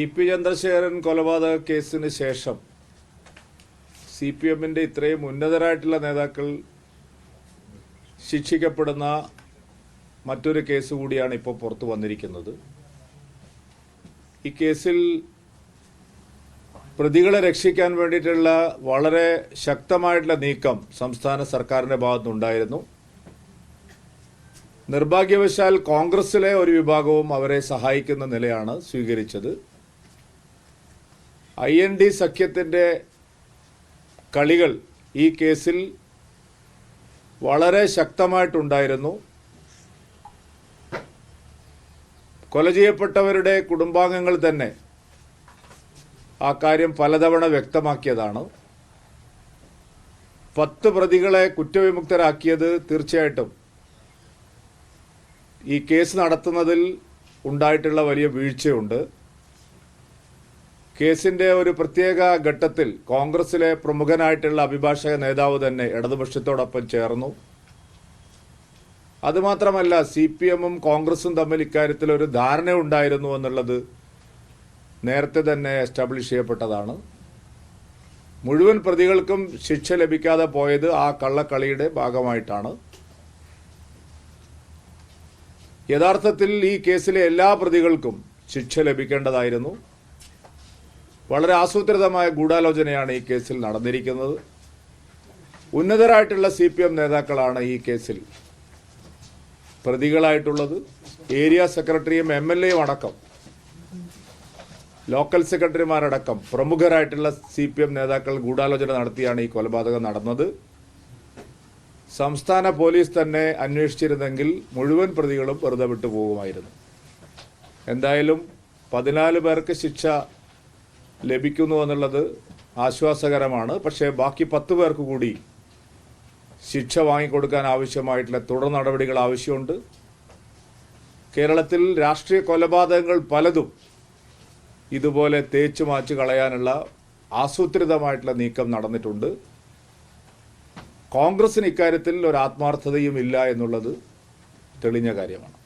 EP. Chandrasekharan കൊലപാതക കേസിന് ശേഷം CPM-ന്റെ ഇത്രയും ഉന്നതരായിട്ടുള്ള നേതാക്കൾ ശിക്ഷിക്കപ്പെടുന്ന മറ്റൊരു കേസ് കൂടിയാണ് ഇപ്പോൾ പുറത്തു വന്നിരിക്കുന്നത്. ഈ കേസിൽ പ്രതികളെ രക്ഷിക്കാൻ വേണ്ടിയിട്ടുള്ള വളരെ ശക്തമായിട്ടുള്ള നീക്കം സംസ്ഥാന സർക്കാരിന്റെ ഭാഗത്തുനിന്നുണ്ടായിരുന്നു. നിർഭാഗ്യവശാൽ കോൺഗ്രസിലെ ഒരു വിഭാഗവും അവരെ സഹായിക്കുന്ന നിലയാണ് സ്വീകരിച്ചത്. IND സഖ്യത്തിന്റെ കളികൾ ഈ കേസിൽ വളരെ ശക്തമായിട്ടുണ്ടായിരുന്നു. കൊല ചെയ്യപ്പെട്ടവരുടെ കുടുംബാംഗങ്ങൾ തന്നെ ആ കാര്യം പലതവണ വ്യക്തമാക്കിയതാണ്. 10 പ്രതികളെ കുറ്റവിമുക്തരാക്കിയത് തീർച്ചയായിട്ടും ഈ കേസ് നടത്തുന്നതിൽ ഉണ്ടായിട്ടുള്ള വലിയ വീഴ്ചയുണ്ട്. കേസിന്റെ ഒരു പ്രത്യേക ഘട്ടത്തിൽ കോൺഗ്രസിലെ പ്രമുഖനായിട്ടുള്ള അഭിഭാഷക നേതാവ് തന്നെ ഇടതുപക്ഷത്തോടൊപ്പം ചേർന്നു. അതുമാത്രമല്ല, CPM-ഉം കോൺഗ്രസും തമ്മിൽ ഇക്കാര്യത്തിൽ ഒരു ധാരണ ഉണ്ടായിരുന്നു എന്നുള്ളത് നേരത്തെ തന്നെ എസ്റ്റാബ്ലിഷ് ചെയ്യപ്പെട്ടതാണ്. മുഴുവൻ പ്രതികൾക്കും ശിക്ഷ ലഭിക്കാതെ പോയത് ആ കള്ളക്കളിയുടെ ഭാഗമായിട്ടാണ്. യഥാർത്ഥത്തിൽ ഈ കേസിലെ എല്ലാ പ്രതികൾക്കും ശിക്ഷ ലഭിക്കേണ്ടതായിരുന്നു. വളരെ ആസൂത്രിതമായ ഗൂഢാലോചനയാണ് ഈ കേസിൽ നടന്നിരിക്കുന്നത്. ഉന്നതരായിട്ടുള്ള CPM നേതാക്കളാണ് ഈ കേസിൽ പ്രതികളായിട്ടുള്ളത്. ഏരിയ സെക്രട്ടറിയും MLA-യും അടക്കം, ലോക്കൽ സെക്രട്ടറിമാരടക്കം പ്രമുഖരായിട്ടുള്ള CPM നേതാക്കൾ ഗൂഢാലോചന നടത്തിയാണ് ഈ കൊലപാതകം നടന്നത്. സംസ്ഥാന പോലീസ് തന്നെ അന്വേഷിച്ചിരുന്നെങ്കിൽ മുഴുവൻ പ്രതികളും വെറുതെ വിട്ടു പോകുമായിരുന്നു. എന്തായാലും 14 പേർക്ക് ശിക്ഷ ലഭിക്കുന്നു എന്നുള്ളത് ആശ്വാസകരമാണ്. പക്ഷേ ബാക്കി 10 പേർക്ക് കൂടി ശിക്ഷ വാങ്ങിക്കൊടുക്കാൻ ആവശ്യമായിട്ടുള്ള തുടർ നടപടികൾ ആവശ്യമുണ്ട്. കേരളത്തിൽ രാഷ്ട്രീയ കൊലപാതകങ്ങൾ പലതും ഇതുപോലെ തേച്ചു മാച്ചു കളയാനുള്ള ആസൂത്രിതമായിട്ടുള്ള നീക്കം നടന്നിട്ടുണ്ട്. കോൺഗ്രസിന് ഇക്കാര്യത്തിൽ ഒരു ആത്മാർത്ഥതയും ഇല്ല എന്നുള്ളത് തെളിഞ്ഞ കാര്യമാണ്.